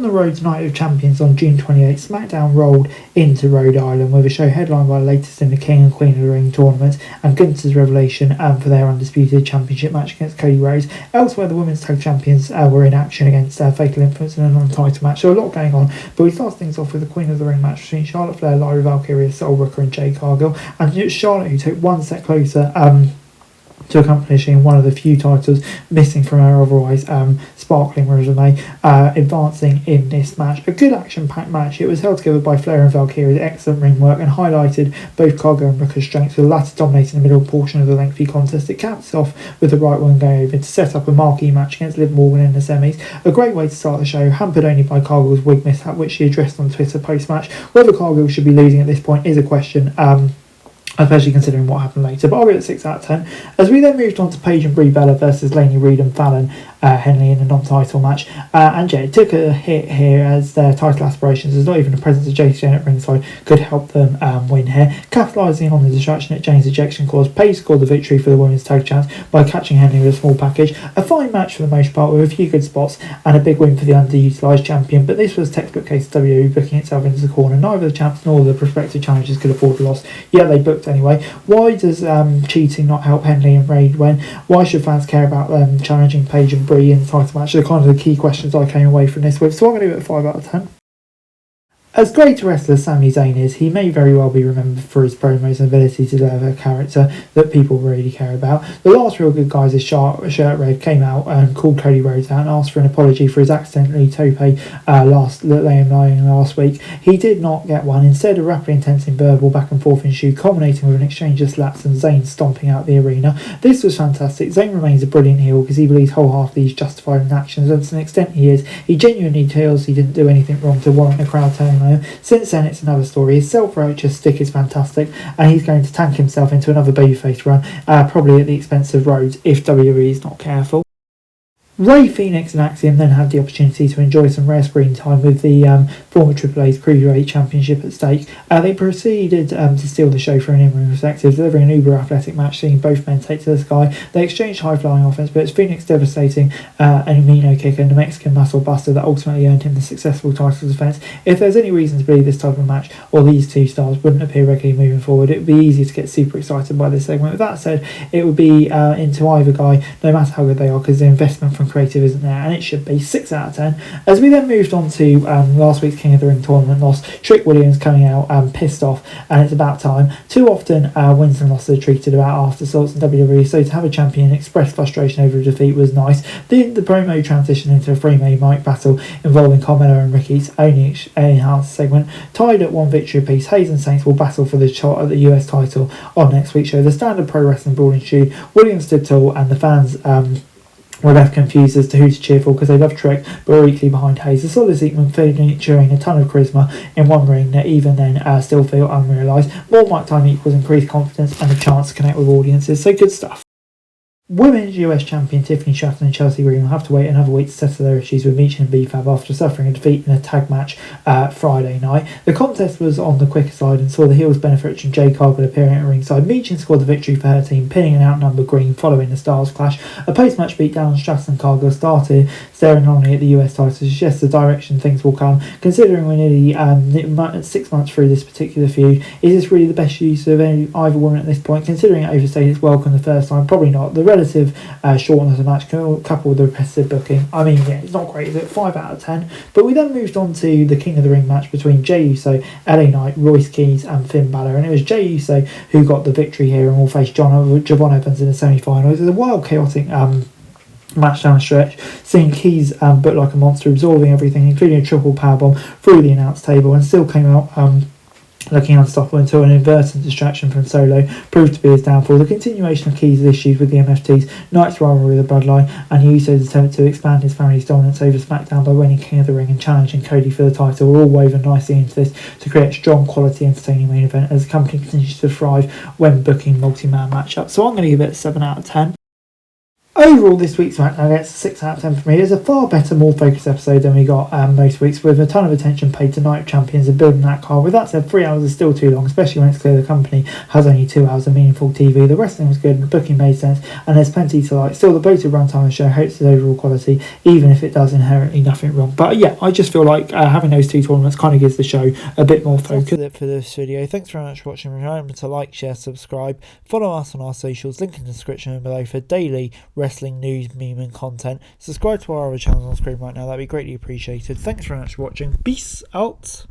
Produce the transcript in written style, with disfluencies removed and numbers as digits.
On the road to Night of Champions on June 28th, Smackdown rolled into Rhode Island with a show headlined by the latest in the King and Queen of the Ring tournament and Gunther's revelation for their undisputed championship match against Cody Rhodes. Elsewhere, the women's tag champions were in action against Fatal Influence in a non-title match, so a lot going on. But we start things off with the Queen of the Ring match between Charlotte Flair, Lyra Valkyria, Soul Brooker and Jade Cargill, and it was Charlotte who took one step closer to accomplishing one of the few titles missing from her otherwise sparkling resume, advancing in this match. A good action-packed match. It was held together by Flair and Valkyria's excellent ring work and highlighted both Cargill and Brooker's strengths, with the latter dominating the middle portion of the lengthy contest. It caps off with the right one going over to set up a marquee match against Liv Morgan in the semis. A great way to start the show, hampered only by Cargill's wig mishap, which she addressed on Twitter post-match. Whether Cargill should be losing at this point is a question, especially considering what happened later, but I'll give it 6 out of 10. As we then moved on to Paige and Brie Bella versus Lainey Reid and Fallon Henley in a non-title match, and yeah, it took a hit here as their title aspirations, as not even the presence of Jacy Jane at ringside could help them win here. Capitalising on the distraction at Jane's ejection caused, Paige scored the victory for the women's tag champs by catching Henley with a small package. A fine match for the most part, with a few good spots and a big win for the underutilised champion, but this was a textbook case of WWE booking itself into the corner. Neither the champs nor the prospective challengers could afford a loss, yet they booked anyway. Why does cheating not help Henley and Reid win? Why should fans care about challenging Paige and Brie in the title match? Are kind of the key questions I came away from this with, so I'm going to give it a 5 out of 10. As great a wrestler as Sami Zayn is, he may very well be remembered for his promos and ability to deliver a character that people really care about. The last real good guys, as Shirt Red came out and called Cody Rhodes out and asked for an apology for his accidentally tope last week. He did not get one. Instead, a rapidly intense and verbal back and forth ensued, culminating with an exchange of slaps and Zayn stomping out the arena. This was fantastic. Zayn remains a brilliant heel because he believes wholeheartedly he's justified in actions, and to an extent he is. He genuinely feels he didn't do anything wrong to warrant the crowd telling him. Since then, it's another story. His self-righteous stick is fantastic, and he's going to tank himself into another babyface run, probably at the expense of Rhodes if WWE is not careful. Ray Phoenix and Axiom then had the opportunity to enjoy some rare screen time with the former AAA's Cruiserweight Championship at stake. They proceeded to steal the show for an in-ring perspective, delivering an uber-athletic match, seeing both men take to the sky. They exchanged high-flying offense, but it's Phoenix devastating an amino kicker and the Mexican muscle buster that ultimately earned him the successful title defense. If there's any reason to believe this type of match, or these two stars, wouldn't appear regularly moving forward, it would be easy to get super excited by this segment. With that said, it would be into either guy, no matter how good they are, because the investment from creative isn't there, and it should be 6 out of 10. As we then moved on to last week's King of the Ring tournament loss, Trick Williams coming out pissed off, and it's about time. Too often wins and losses are treated about afterthoughts in WWE, so to have a champion express frustration over a defeat was nice. The promo transitioned into a three-man mic battle involving Carmella and Ricky's only enhanced segment. Tied at 1 victory apiece, Hayes and Saints will battle for the shot at the US title on next week's show. The standard pro wrestling brawl ensued. Williams stood tall, and the fans were left confused as to who to cheer for because they love Trek but were equally behind Hayes. A solid segment featuring a ton of charisma in one ring that even then still feel unrealised. More mic time equals increased confidence and a chance to connect with audiences, so good stuff. Women's US champion Tiffany Stratton and Chelsea Green will have to wait another week to settle their issues with Meech and B-Fab after suffering a defeat in a tag match Friday night. The contest was on the quicker side and saw the heels benefit from Jade Cargill appearing at ringside. Meech scored the victory for her team, pinning an outnumbered Green following the Stars clash. A post-match beatdown on Stratton and Cargill started staring longingly at the US title to suggest the direction things will come. Considering we're nearly 6 months through this particular feud, is this really the best use of either woman at this point? Considering it overstayed its welcome the first time, probably not. The relative shortness of the match coupled with the repetitive booking, I mean, yeah, it's not great, is it? 5 out of 10. But we then moved on to the King of the Ring match between Jey Uso, LA Knight, Royce Keys and Finn Balor, and it was Jey Uso who got the victory here and will face Javon Evans in the semi-finals. It was a wild, chaotic match down the stretch, seeing Keys booked like a monster, absorbing everything, including a triple powerbomb through the announce table, and still came out looking unstoppable until an inadvertent distraction from Solo proved to be his downfall. The continuation of Keys' issues with the MFTs, Knight's rivalry with the Bloodline, and Uso's attempt to expand his family's dominance over SmackDown by winning King of the Ring and challenging Cody for the title were all woven nicely into this to create a strong, quality, entertaining main event as the company continues to thrive when booking multi-man matchups. So I'm going to give it a 7 out of 10. overall, this week's Smackdown gets a 6 out of 10 for me. It's a far better, more focused episode than we got most weeks, with a ton of attention paid to Night of Champions and building that card. With that said, 3 hours is still too long, especially when it's clear the company has only 2 hours of meaningful TV. The wrestling was good and the booking made sense, and there's plenty to like. Still, the bloated runtime of the show hurts its overall quality, even if it does inherently nothing wrong. But yeah, I just feel like having those 2 tournaments kind of gives the show a bit more focus. That's it for this video. Thanks very much for watching. Remember to like, share, subscribe, follow us on our socials, link in the description below for daily wrestling news, meme and content. Subscribe to our other channels on screen right now, that'd be greatly appreciated. Thanks very much for watching. Peace out.